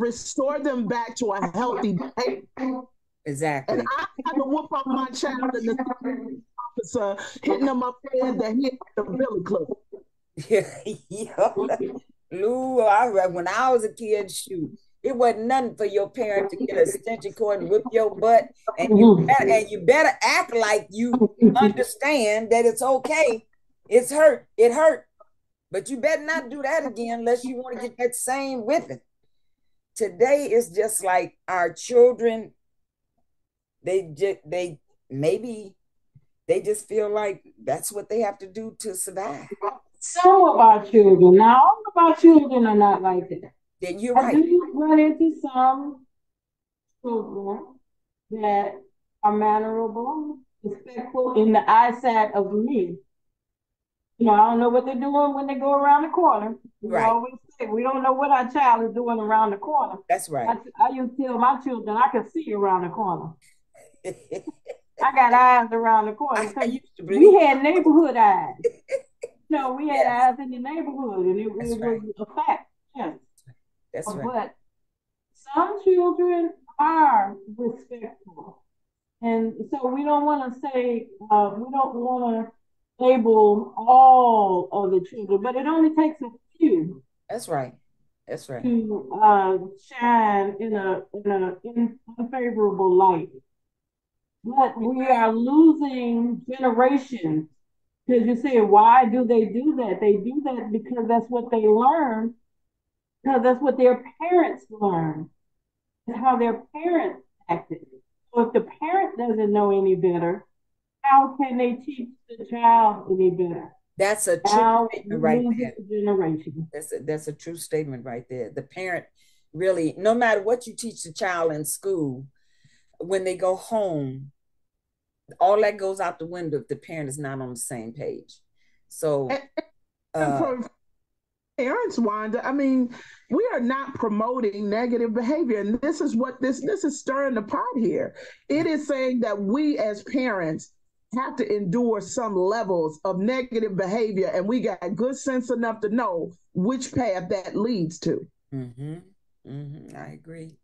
restore them back to a healthy behavior. And Exactly. I had to whoop up my child and the officer hitting them upstairs that hit the billy club. Yeah. Lou, when I was a kid, shoot, it wasn't nothing for your parent to get an extension cord and whip your butt, and you better act like you understand that it's okay. It's hurt. It hurt. But you better not do that again unless you want to get that same whipping. Today is just like our children, they maybe they just feel like that's what they have to do to survive. Some of our children, now all of our children are not like that. Then you're I right. do run into some children that are mannerable, respectful in the eyesight of me. You know, I don't know what they're doing when they go around the corner. We Right. always say we don't know what our child is doing around the corner. That's right. I used to tell my children I can see around the corner. I got eyes around the corner. We had neighborhood eyes. No, we had eyes in the neighborhood, and it was a fact. Yes. That's right. But some children are respectful. And so we don't want to say, we don't want to label all of the children, but it only takes a few. That's right. That's right. To shine in an unfavorable light. But we are losing generations. Because you say, why do they do that? They do that because that's what they learn, because that's what their parents learned, and how their parents acted. So if the parent doesn't know any better, how can they teach the child any better? That's a true statement right there. Generation. That's a true statement right there. The parent really, no matter what you teach the child in school, when they go home, all that goes out the window if the parent is not on the same page. So for parents, Wanda, I mean, we are not promoting negative behavior. And this is what this is stirring the pot here. It is saying that we as parents have to endure some levels of negative behavior, and we got good sense enough to know which path that leads to. I agree.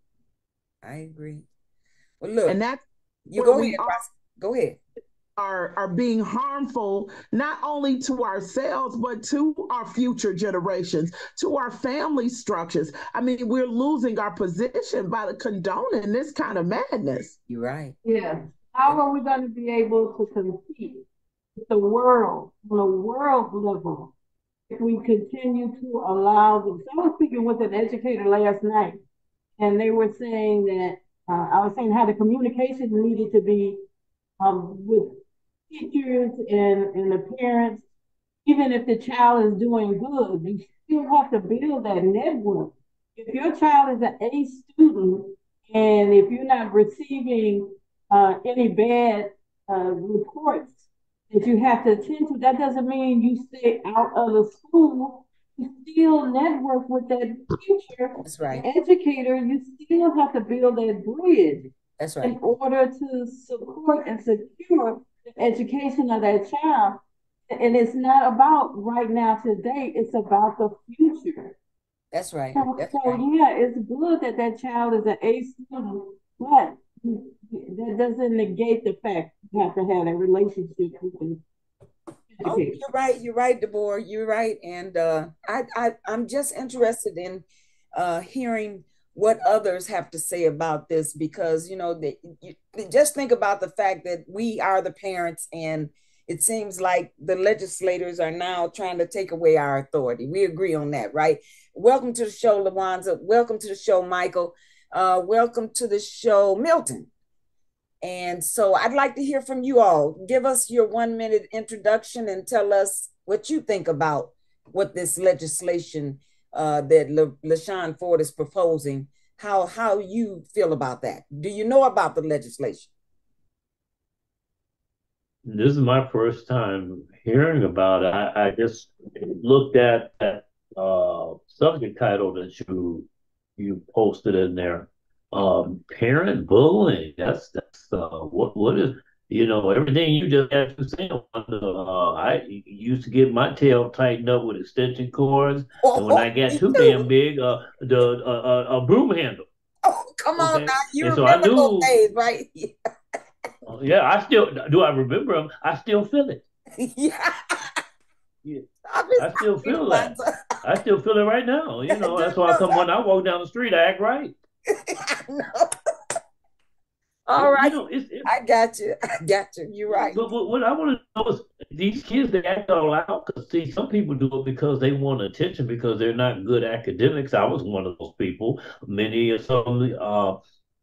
Well, look, and that's you go ahead. Go ahead. Are being harmful not only to ourselves but to our future generations, to our family structures. I mean, we're losing our position by condoning this kind of madness. You're right. Yeah. How are we going to be able to compete with the world on a world level if we continue to allow this? I was speaking with an educator last night, and they were saying that I was saying how the communication needed to be with teachers and the parents. Even if the child is doing good, you still have to build that network. If your child is an A student, and if you're not receiving any bad reports that you have to attend to, that doesn't mean you stay out of the school. You still network with that teacher. That's right. Educator, you still have to build that bridge. That's right. In order to support and secure the education of that child. And it's not about right now, today, it's about the future. That's right. So, That's right. Yeah, it's good that that child is an A student, but that doesn't negate the fact you have to have a relationship with them. Oh, you're right, Deborah, you're right. And I'm just interested in hearing what others have to say about this, because just think about the fact that we are the parents, and it seems like the legislators are now trying to take away our authority. We agree on that, right? Welcome to the show, LaWanza. Welcome to the show, Michael. Welcome to the show, Milton. And so I'd like to hear from you all. Give us your 1-minute introduction and tell us what you think about what this legislation that LaShawn Ford is proposing, how you feel about that. Do you know about the legislation? This is my first time hearing about it. I just looked at that subject title that you posted in there. Parent bullying. That's what is. Everything you just got to say, I used to get my tail tightened up with extension cords, and when I got Me too damn too. big, the a broom handle. Oh, come on now. Okay, You and so I remember those knew, days, right? yeah, I still do. I remember them. I still feel it. Yeah. Yeah, I just I still feel that. realized. I still feel it right now. Do That's you why I know come when I walk down the street, I act right. I know. All But right. it's I got you. I got you. You're right. but what I want to know is these kids they act all out because see some people do it because they want attention because they're not good academics. I was one of those people. Many of some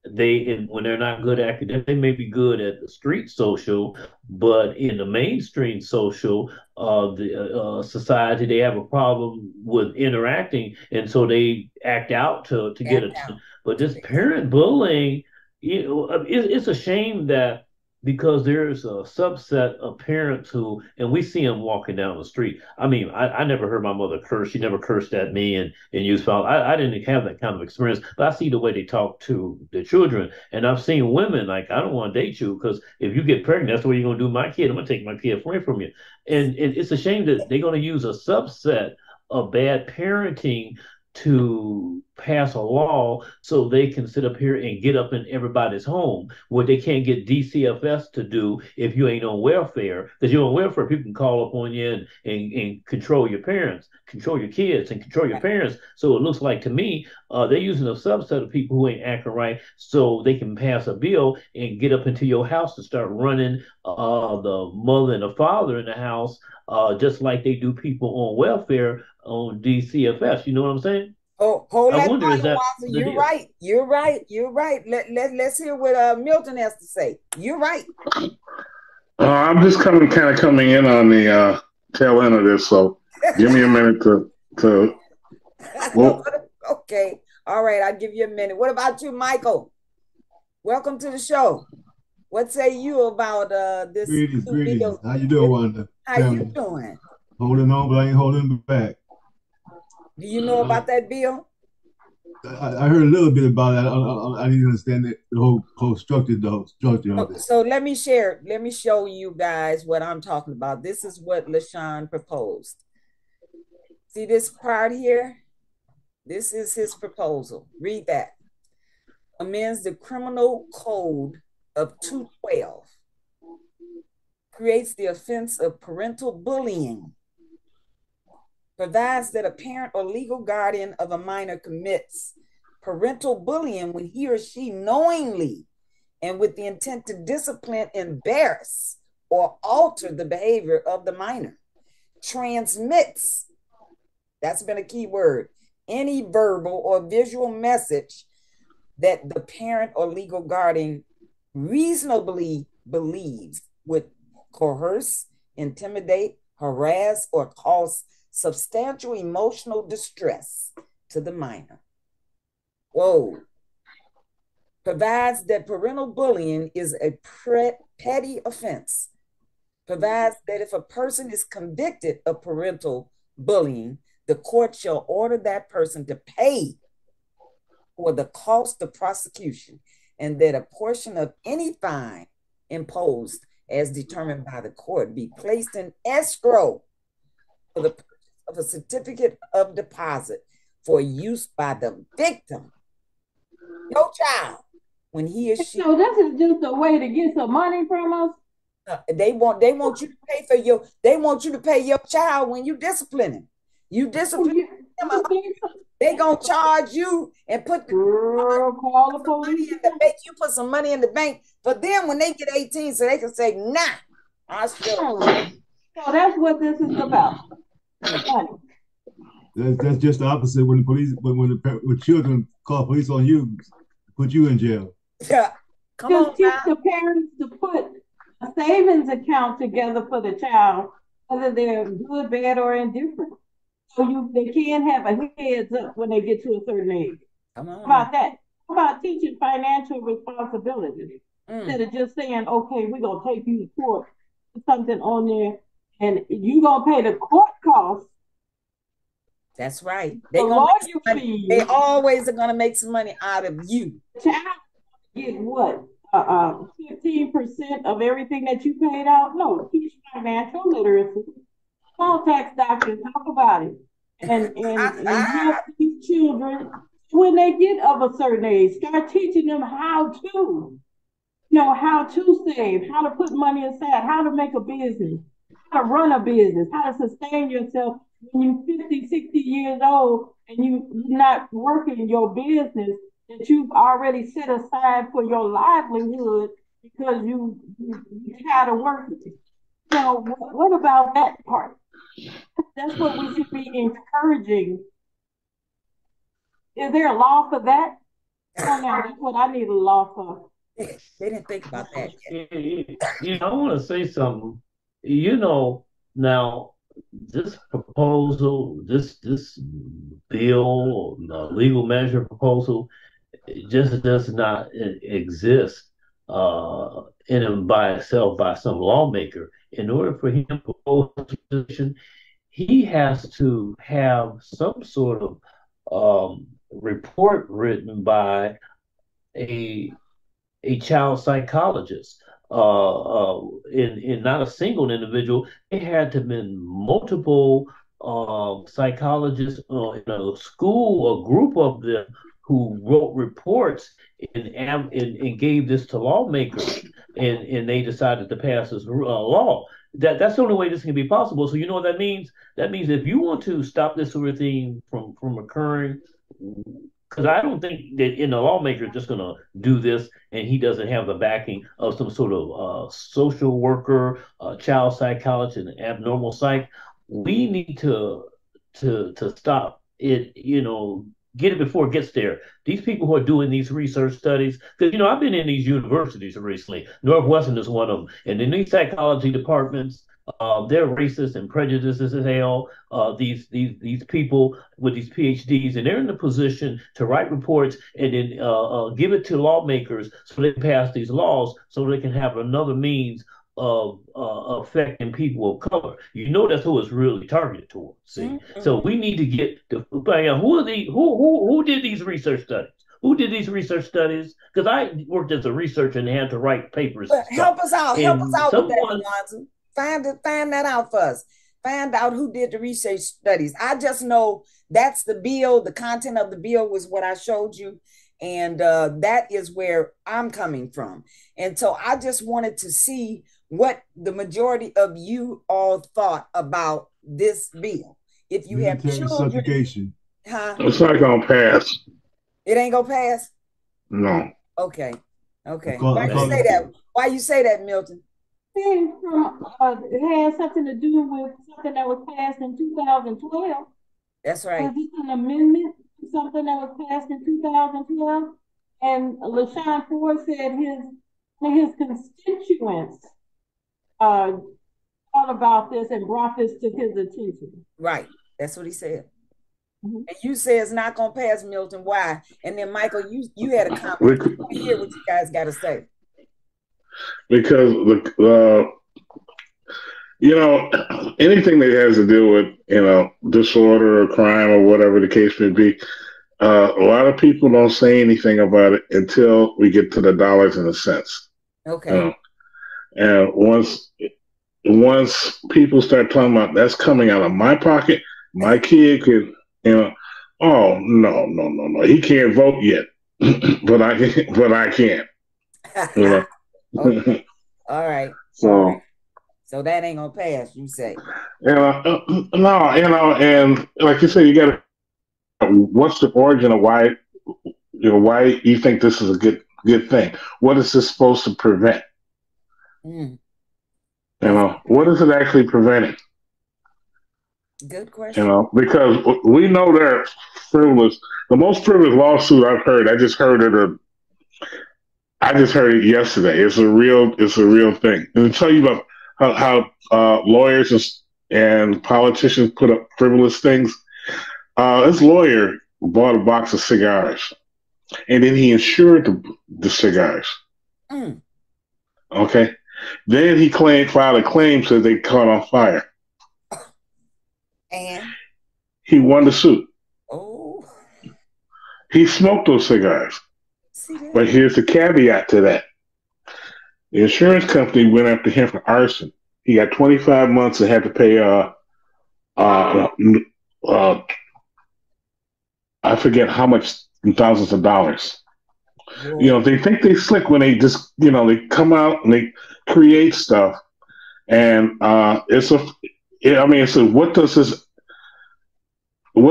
when they're not good academics, they may be good at the street social, but in the mainstream social the society, they have a problem with interacting, and so they act out to get Act attention. out But to this get that. parent bullying, it's a shame that because there's a subset of parents who, and we see them walking down the street. I mean, I never heard my mother curse. She never cursed at me and used foul. I didn't have that kind of experience, but I see the way they talk to the children. And I've seen women like, I don't want to date you because if you get pregnant, that's what you're going to do to my kid. I'm going to take my kid away from you. And it's a shame that they're going to use a subset of bad parenting to pass a law so they can sit up here and get up in everybody's home what they can't get DCFS to do if you ain't on welfare. Because you're on welfare, people can call up on you and control your parents, control your kids, and control your Right. parents. So it looks like to me, they're using a subset of people who ain't acting right so they can pass a bill and get up into your house and start running the mother and the father in the house, just like they do people on welfare on DCFS. You know what I'm saying? Oh, hold I that wonder, is thought, that Watson. the You're deal? right. You're right. You're right. Let's hear what Milton has to say. You're right. I'm just coming in on the tail end of this, so give me a minute to well, Okay. All right. I'll give you a minute. What about you, Michael? Welcome to the show. What say you about this Greetings, new greetings. bill? How you doing, Wanda? How you Family. doing? Holding on, but I ain't holding back. Do you know about that bill? I heard a little bit about it. I didn't understand the whole structure, though. Structure of it. So let me share. Let me show you guys what I'm talking about. This is what LaShawn proposed. See this part here? This is his proposal. Read that. Amends the criminal code of 212. Creates the offense of parental bullying. Provides that a parent or legal guardian of a minor commits parental bullying when he or she knowingly and with the intent to discipline, embarrass, or alter the behavior of the minor. Transmits, that's been a key word, any verbal or visual message that the parent or legal guardian reasonably believes would coerce, intimidate, harass, or cause substantial emotional distress to the minor. Whoa. Provides that parental bullying is a petty offense. Provides that if a person is convicted of parental bullying, the court shall order that person to pay for the cost of prosecution, and that a portion of any fine imposed as determined by the court be placed in escrow for the purchase of a certificate of deposit for use by the victim, no child, when he or she. So this is just a way to get some money from us. They want you to pay for they want you to pay your child when you discipline him. You discipline him, they gonna charge you and put the call the police. Make you put some money in the bank for them when they get 18, so they can say, nah, I still. So that's what this is about. That's just the opposite. When the police, when children call police on you, put you in jail. Yeah, just teach the parents to put a savings account together for the child, whether they're good, bad, or indifferent. So they can have a heads up when they get to a certain age. Come on. How about that? How about teaching financial responsibility? Instead of just saying, okay, we're going to take you to court, put something on there, and you're going to pay the court costs. That's right. They always are going to make some money out of you. The child get what? 15% of everything that you paid out. No, teach financial literacy. Call tax doctors, talk about it, and help these children when they get of a certain age. Start teaching them how to, how to save, how to put money aside, how to make a business, how to run a business, how to sustain yourself when you're 50, 60 years old and you're not working your business that you've already set aside for your livelihood because you tired of working. What about that part? That's what we should be encouraging. Is there a law for that? Oh no, that's what I need a law for. They didn't think about that yet. I want to say something. Now this proposal, this bill, legal measure proposal, it just does not exist in and by itself by some lawmaker. In order for him to propose a position, he has to have some sort of report written by a child psychologist. In not a single individual, it had to have been multiple psychologists in a school, a group of them who wrote reports and gave this to lawmakers, and they decided to pass this law. That's the only way this can be possible. So you know what that means? That means if you want to stop this sort of thing from occurring, because I don't think that the lawmaker is just going to do this and he doesn't have the backing of some sort of social worker, child psychologist, and abnormal psych. We need to stop it, get it before it gets there. These people who are doing these research studies, because I've been in these universities recently. Northwestern is one of them, and in these psychology departments, they're racist and prejudiced as hell. These people with these PhDs, and they're in the position to write reports and then give it to lawmakers so they can pass these laws so they can have another means of affecting people of color. That's who it's really targeted towards. See, so we need to get who did these research studies? Who did these research studies? Because I worked as a researcher and had to write papers. But help us out with that, Johnson. Find that out for us. Find out who did the research studies. I just know that's the bill. The content of the bill was what I showed you. And that is where I'm coming from. And so I just wanted to see what the majority of you all thought about this bill. If you have children, it's not gonna pass. It ain't gonna pass. No. Okay. Why you say that? Why you say that, Milton? It has something to do with something that was passed in 2012. That's right. Was this an amendment to something that was passed in 2012? And LaShawn Ford said his constituents thought about this and brought this to his attention. Right. That's what he said. Mm-hmm. And you say it's not going to pass, Milton. Why? And then, Michael, you had a comment. Let me hear what you guys got to say. Because anything that has to do with disorder or crime or whatever the case may be, a lot of people don't say anything about it until we get to the dollars and the cents. Okay. And once people start talking about that's coming out of my pocket, my kid could, oh no, he can't vote yet, but I can. Okay. All right. So that ain't gonna pass, you say? No, and like you said, you got to. What's the origin of why you think this is a good thing? What is this supposed to prevent? What is it actually preventing? Good question. Because we know they're frivolous. The most frivolous lawsuit I've heard, I just heard it yesterday. It's a real thing. And to tell you about how lawyers and politicians put up frivolous things. This lawyer bought a box of cigars, and then he insured the cigars. Okay. Then he filed a claim so they caught on fire. And he won the suit. Oh. He smoked those cigars. But here's the caveat to that. The insurance company went after him for arson. He got 25 months and had to pay uh, uh, I forget how much thousands of dollars. Whoa. They think they slick when they just, they come out and they create stuff, and what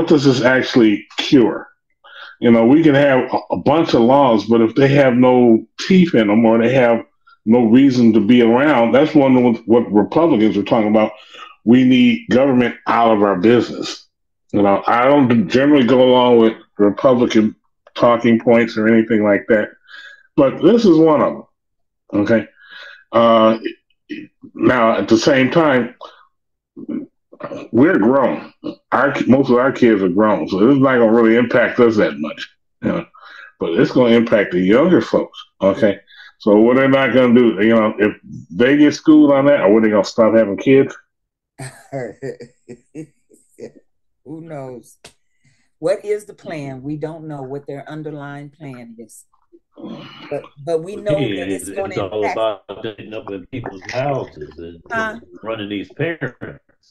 does this actually cure? We can have a bunch of laws, but if they have no teeth in them or they have no reason to be around, that's one of what Republicans are talking about. We need government out of our business. I don't generally go along with Republican talking points or anything like that, but this is one of them. Okay. Uh, Now, at the same time, we're grown. Most of our kids are grown, so this is not going to really impact us that much. But it's going to impact the younger folks. Okay. So what they're not going to do, if they get schooled on that, or what, they going to stop having kids? Who knows? What is the plan? We don't know what their underlying plan is. But we know that it's going to all impact. about getting up in people's houses and running these parents.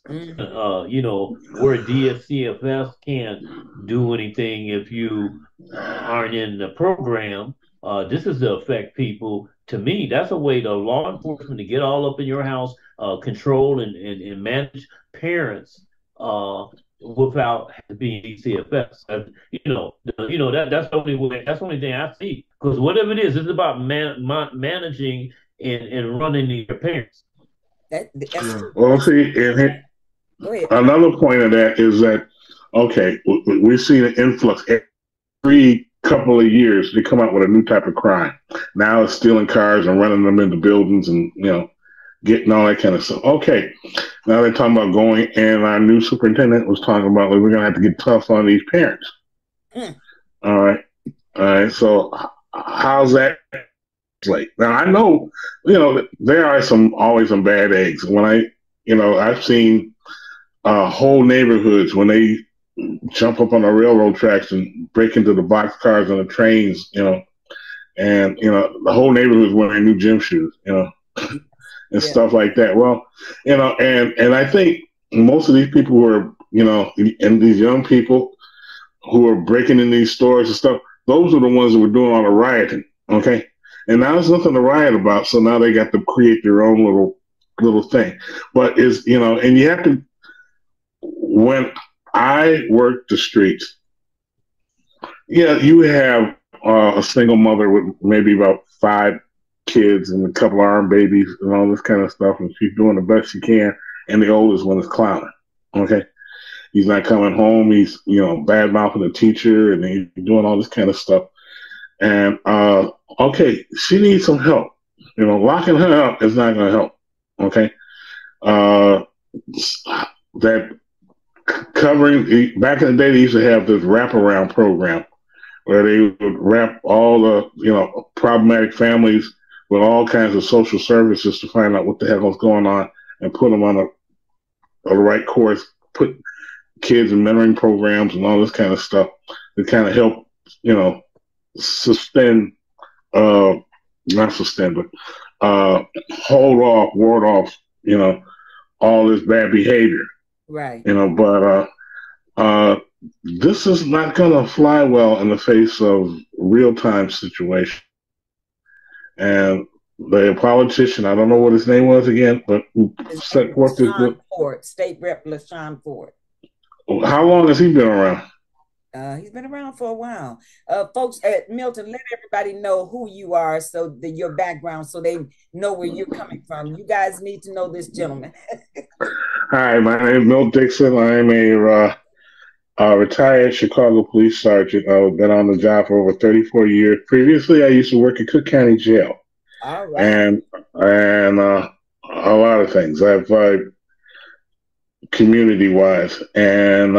Where DSCFS can't do anything if you aren't in the program. This is to affect people. To me, that's a way to law enforcement to get all up in your house, control and manage parents without being DCFS. That's the only way. That's the only thing I see. Because whatever it is, it's about managing and running your parents. Well, see, another point of that is that, okay, we've seen an influx every couple of years. They come out with a new type of crime. Now it's stealing cars and running them into buildings and, getting all that kind of stuff. Okay, now they're talking about going, and our new superintendent was talking about, like, we're going to have to get tough on these parents. All right. So how's that? Like, now I know, there are always some bad eggs. When I've seen whole neighborhoods when they jump up on the railroad tracks and break into the boxcars and the trains, and the whole neighborhood is wearing new gym shoes, and stuff like that. Well, and I think most of these people who are, and these young people who are breaking in these stores and stuff, those are the ones that were doing all the rioting. Okay. And now there's nothing to riot about. So now they got to create their own little thing. But and you have to, when I worked the streets, you have a single mother with maybe about 5 kids and a couple of arm babies and all this kind of stuff, and she's doing the best she can, and the oldest one is clowning. Okay. He's not coming home. He's, bad mouthing the teacher, and he's doing all this kind of stuff. And okay, she needs some help. Locking her up is not going to help. Okay. That covering, back in the day, they used to have this wraparound program where they would wrap all the, problematic families with all kinds of social services to find out what the hell was going on and put them on a right course, put kids in mentoring programs and all this kind of stuff to kind of help, not suspend, but ward off, all this bad behavior. Right. But this is not going to fly well in the face of real-time situation. And the politician, I don't know what his name was again, but who set forth this bill. State Rep LaShawn Ford. How long has he been around? He's been around for a while. Folks at Milton, let everybody know who you are, so that your background, so they know where you're coming from. You guys need to know this gentleman. Hi, my name is Milt Dixon. I'm a retired Chicago police sergeant. I've been on the job for over 34 years. Previously, I used to work at Cook County Jail. All right. And a lot of things. I've community-wise, and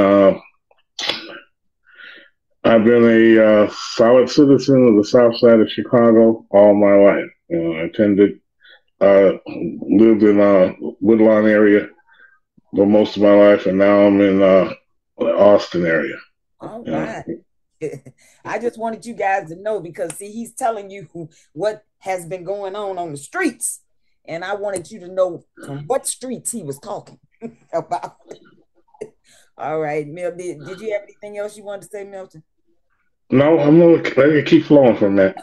I've been a solid citizen of the South Side of Chicago all my life. I lived in Woodlawn area for most of my life, and now I'm in the Austin area. All right. I just wanted you guys to know, because see, he's telling you what has been going on the streets. And I wanted you to know from what streets he was talking about. All right, Mil, did you have anything else you wanted to say, Milton? No, I'm going to let it keep flowing from that.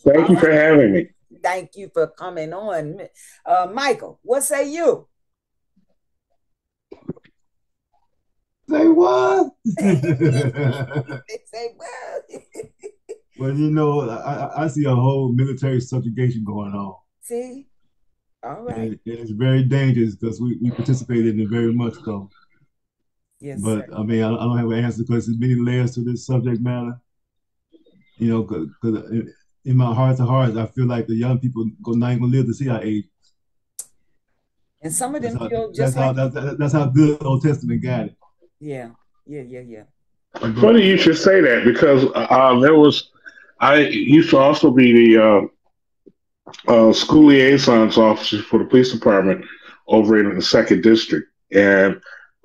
Thank you for having me. Thank you for coming on. Michael, what say you? Say what? They say what? Well, you know, I see a whole military subjugation going on. See? All right. And it's very dangerous because we participated in it very much so. Yes, but sir. I mean, I don't have an answer because there's many layers to this subject matter. You know, because in my heart to heart, I feel like the young people not even gonna live to see our age. And some of them feel just like that's how good Old Testament got it. Yeah. Funny you should say that because I used to also be the school liaisons officer for the police department over in the second district, and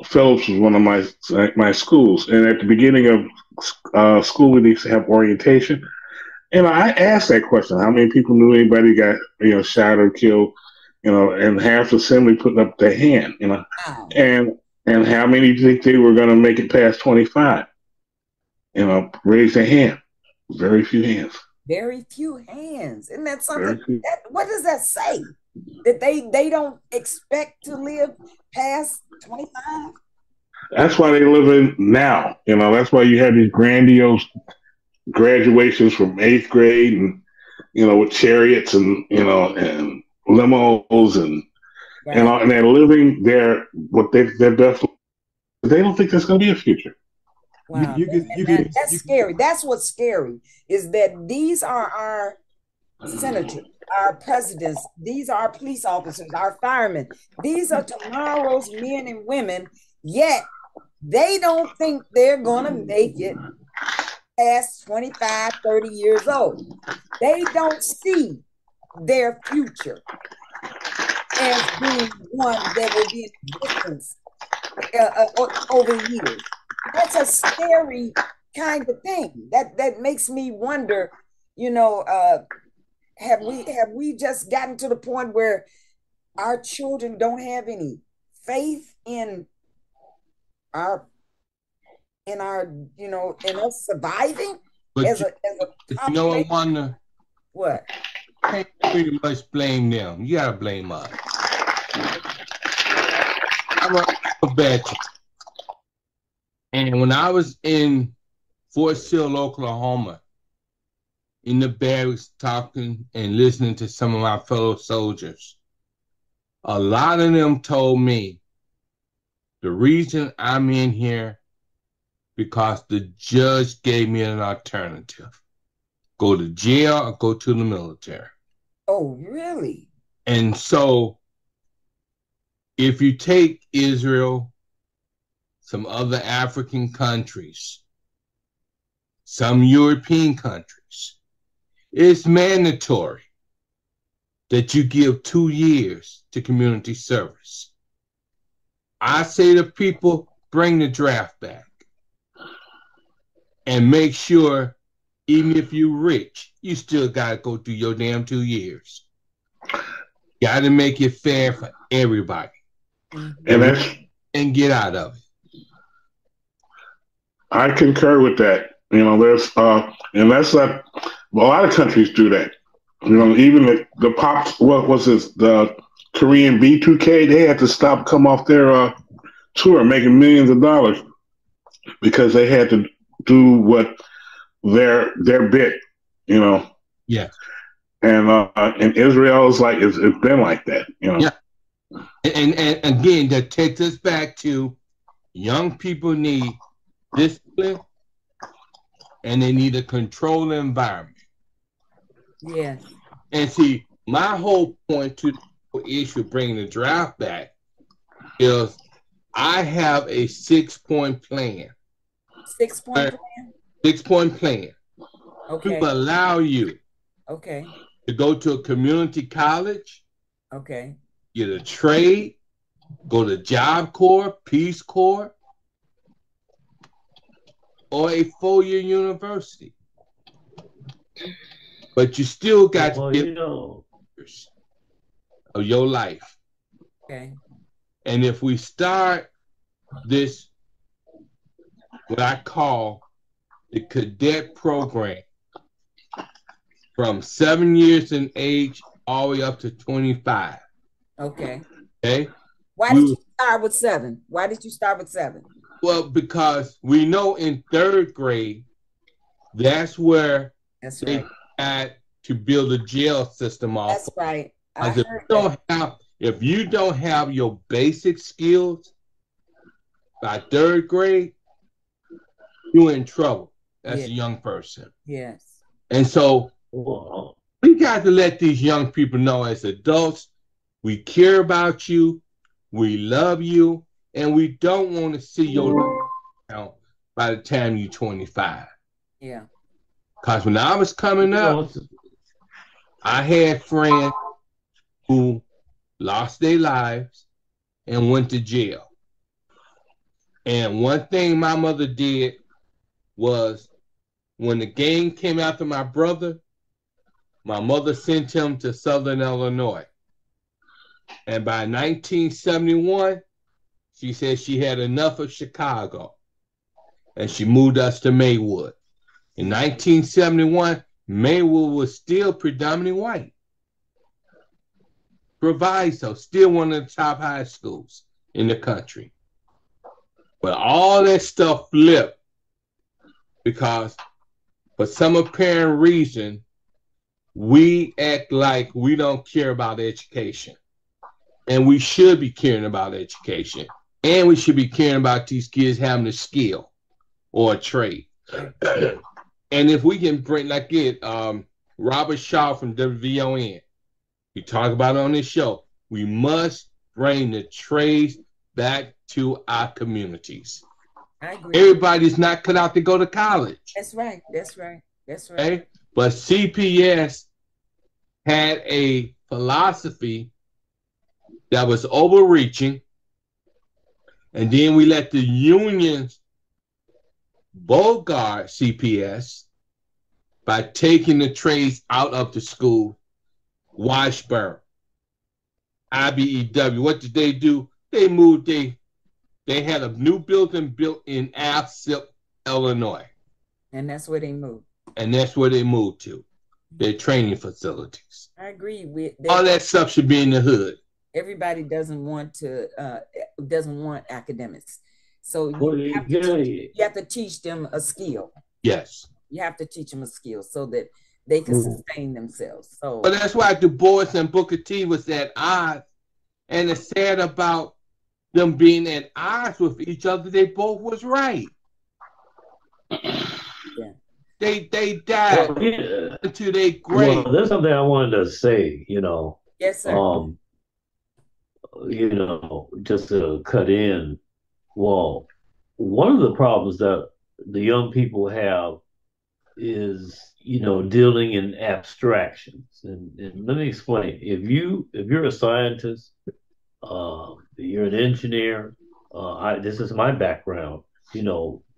Phillips was one of my schools. And at the beginning of school, we used to have orientation, and I asked that question: how many people knew anybody got shot or killed? And half the assembly putting up their hand. Wow. And how many do you think they were going to make it past 25? Raise their hand. Very few hands. Very few hands. Isn't that something? What does that say? That they don't expect to live past 25? That's why they live in now. That's why you have these grandiose graduations from 8th grade and, with chariots and, and limos and, right. And they're living their best. They don't think there's going to be a future. Wow. That's scary. That's what's scary is that these are our senators, our presidents, these are our police officers, our firemen. These are tomorrow's men and women, yet they don't think they're going to make it past 25, 30 years old. They don't see their future as being one that will be in existence over years. That's a scary kind of thing. That makes me wonder, have we just gotten to the point where our children don't have any faith in us surviving? But I wonder. What? Can't pretty much blame them. You gotta blame us. I'm a veteran. And when I was in Fort Sill, Oklahoma, in the barracks talking and listening to some of my fellow soldiers, a lot of them told me the reason I'm in here because the judge gave me an alternative. Go to jail or go to the military. Oh, really? And so if you take Israel, some other African countries, some European countries, it's mandatory that you give 2 years to community service. I say to people, bring the draft back and make sure even if you're rich, you still got to go through your damn 2 years. Got to make it fair for everybody. And get out of it. I concur with that. There's and that's not a lot of countries do that. Even the pop, what was this? The Korean B2K, they had to come off their tour, making millions of dollars because they had to do what their bit. Yeah. And Israel is like it's been like that. Yeah. And again, that takes us back to young people need discipline and they need a controlled environment. Yeah. And see, my whole point to the issue of bringing the draft back is I have a 6-point plan. 6-point plan? 6-point plan. Okay. To allow you to go to a community college. Okay. Get a trade, go to Job Corps, Peace Corps, or a 4-year university. but you still got to Well, get you know, of your life. Okay. And if we start this, what I call the cadet program, from 7 years in age all the way up to 25. Okay. Okay. Why did you start with 7? Why did you start with 7? Well, because we know in 3rd grade, that's where they had to build a jail system off. That's right. If you don't have your basic skills by 3rd grade, you're in trouble as a young person. Yes. And so we got to let these young people know as adults, we care about you, we love you, and we don't want to see your life by the time you're 25. Yeah. Because when I was coming up, I had friends who lost their lives and went to jail. And one thing my mother did was when the gang came after my brother, my mother sent him to Southern Illinois. And by 1971, she said she had enough of Chicago. And she moved us to Maywood. In 1971, Maywood was still predominantly white. Proviso, still one of the top high schools in the country. But all that stuff flipped because for some apparent reason, we act like we don't care about education. And we should be caring about education. And we should be caring about these kids having a skill or a trade. And if we can bring, like it, Robert Shaw from WVON, we talk about it on this show, we must bring the trades back to our communities. I agree. Everybody's not cut out to go to college. That's right. That's right. That's right. Okay? But CPS had a philosophy that was overreaching, and then we let the unions bogart CPS by taking the trades out of the school. Washburn, IBEW, what did they do? They moved, they had a new building built in Alsip, Illinois. And that's where they moved. And that's where they moved to, their training facilities. I agree with all that stuff should be in the hood. Everybody doesn't want academics. So you have to teach them a skill. Yes. You have to teach them a skill so that they can sustain themselves. So, but that's why Du Bois and Booker T was at odds. And it's sad about them being at odds with each other. They both was right. Yeah. They died until they grave. Well, there's something I wanted to say, Yes, sir. Just to cut in. Well, one of the problems that the young people have is, dealing in abstractions. And let me explain. If you're a scientist, you're an engineer, this is my background.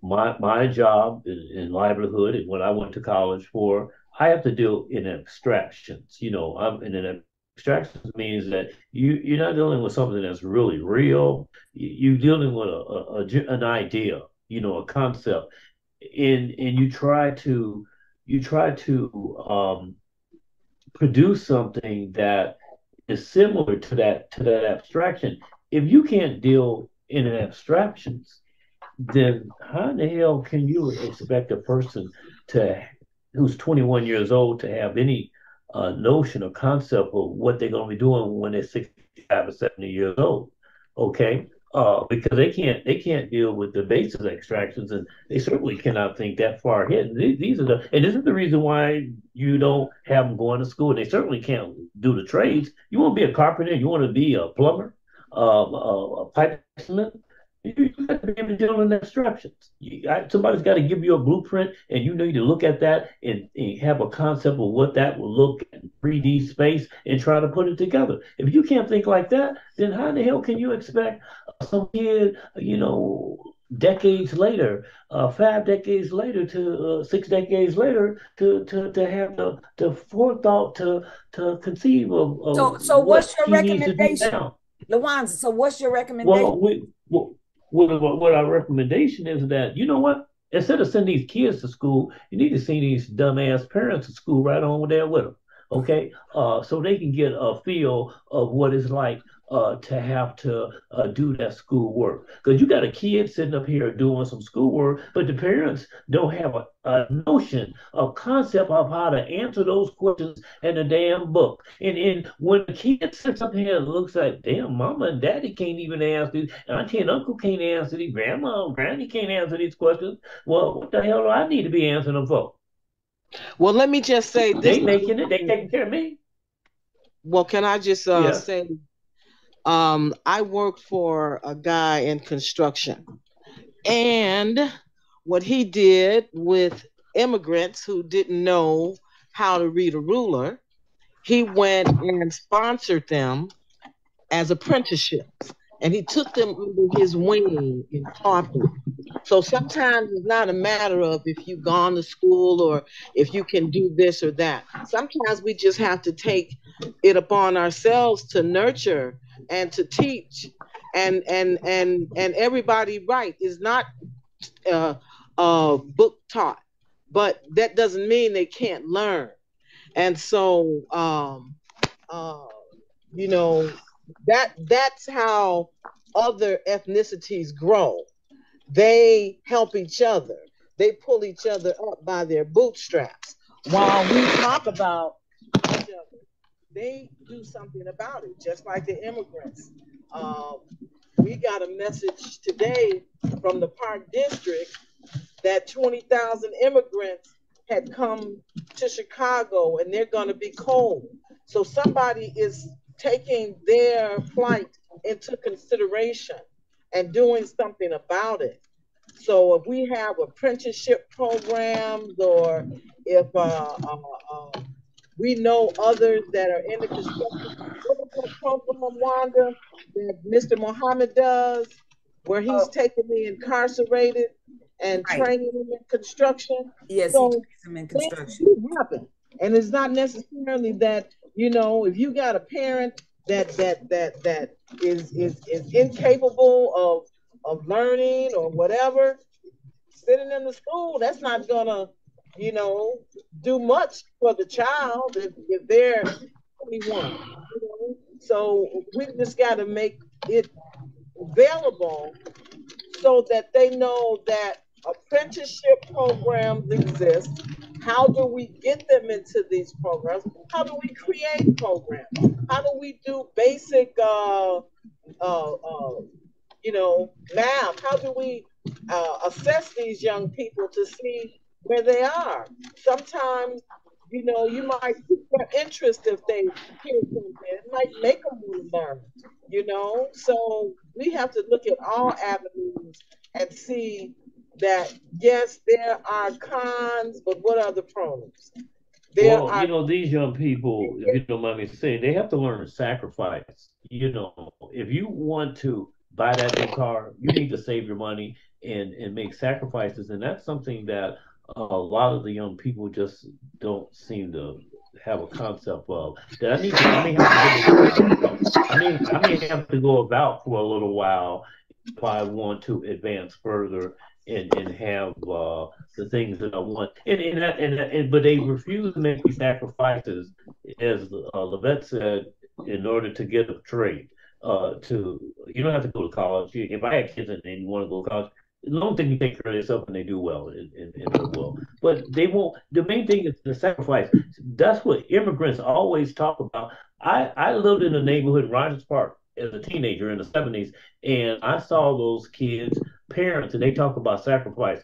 My job in livelihood and what I went to college for, I have to deal in abstractions. I'm in an abstractions means that you're not dealing with something that's really real. You're dealing with an idea, a concept, and you try to produce something that is similar to that abstraction. If you can't deal in an abstractions, then how in the hell can you expect a person who's 21 years old to have any notion or concept of what they're going to be doing when they're 65 or 70 years old? Okay, because they can't deal with the basis extractions, and they certainly cannot think that far ahead. And this is the reason why you don't have them going to school. They certainly can't do the trades. You want to be a carpenter, you want to be a plumber, a pipe cement. You got to be able to deal in abstractions. Somebody's got to give you a blueprint, and you need to look at that and have a concept of what that will look in 3D space and try to put it together. If you can't think like that, then how the hell can you expect some kid, decades later, 5 decades later, to 6 decades later, to have the forethought to conceive So what what's your he needs to do recommendation, now. Lawanza? So what's your recommendation? Well, what our recommendation is that, you know what? Instead of sending these kids to school, you need to send these dumbass parents to school right on there with them. Okay, so they can get a feel of what it's like to have to do that school work. Because you got a kid sitting up here doing some schoolwork, but the parents don't have a notion, a concept of how to answer those questions in the damn book. And when the kid sits up here and looks like, damn, mama and daddy can't even answer these, auntie and uncle can't answer these, grandma and granny can't answer these questions. Well, what the hell do I need to be answering them for? Well, let me just say this. They making it, they taking care of me. Well, can I just Yeah. say, I worked for a guy in construction, and what he did with immigrants who didn't know how to read a ruler, he went and sponsored them as apprenticeships, and he took them under his wing and taught them. So sometimes it's not a matter of if you've gone to school or if you can do this or that. Sometimes we just have to take it upon ourselves to nurture and to teach. And everybody, right, is not book taught, but that doesn't mean they can't learn. And so you know, that's how other ethnicities grow. They help each other. They pull each other up by their bootstraps. While we talk about each other, they do something about it, just like the immigrants. We got a message today from the Park District that 20,000 immigrants had come to Chicago and they're going to be cold. So somebody is taking their plight into consideration and doing something about it. So if we have apprenticeship programs, or if we know others that are in the construction program, Wanda, that Mr. Muhammad does, where he's taking the incarcerated and training them in construction. Yes, so he trains them in construction. Things happen. And it's not necessarily that, if you got a parent that is incapable of learning or whatever, sitting in the school, that's not gonna, do much for the child if they're 21. So we just got to make it available so that they know that apprenticeship programs exist. How do we get them into these programs? How do we create programs? How do we do basic, math? How do we assess these young people to see where they are? Sometimes, you might pique their interest if they hear something. It might make them want to learn, So we have to look at all avenues and see that, yes, there are cons, but what are the pros? These young people, if you don't mind me saying, they have to learn to sacrifice. If you want to buy that new car, you need to save your money and make sacrifices. And that's something that a lot of the young people just don't seem to have a concept of. That I may have to go about for a little while if I want to advance further and have the things that I want. But they refuse to make these sacrifices, as Levette said, in order to get a trade. You don't have to go to college. If I had kids and you want to go to college, the only thing you take care of yourself and they do well and live well. But they won't. The main thing is the sacrifice. That's what immigrants always talk about. I lived in a neighborhood in Rogers Park as a teenager in the 70s, and I saw those kids' parents, and they talk about sacrifice.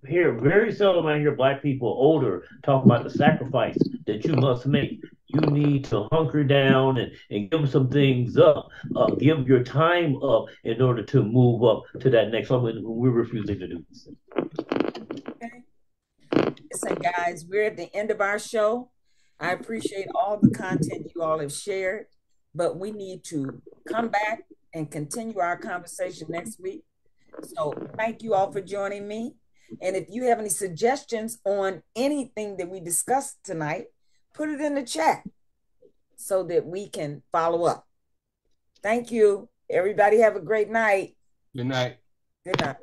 Very seldom I hear Black people older talk about the sacrifice that you must make. You need to hunker down and give some things up, give your time up in order to move up to that next level. And we're refusing to do this. Okay. Listen, guys, we're at the end of our show. I appreciate all the content you all have shared, but we need to come back and continue our conversation next week. So thank you all for joining me. And if you have any suggestions on anything that we discussed tonight, put it in the chat so that we can follow up. Thank you. Everybody have a great night. Good night. Good night.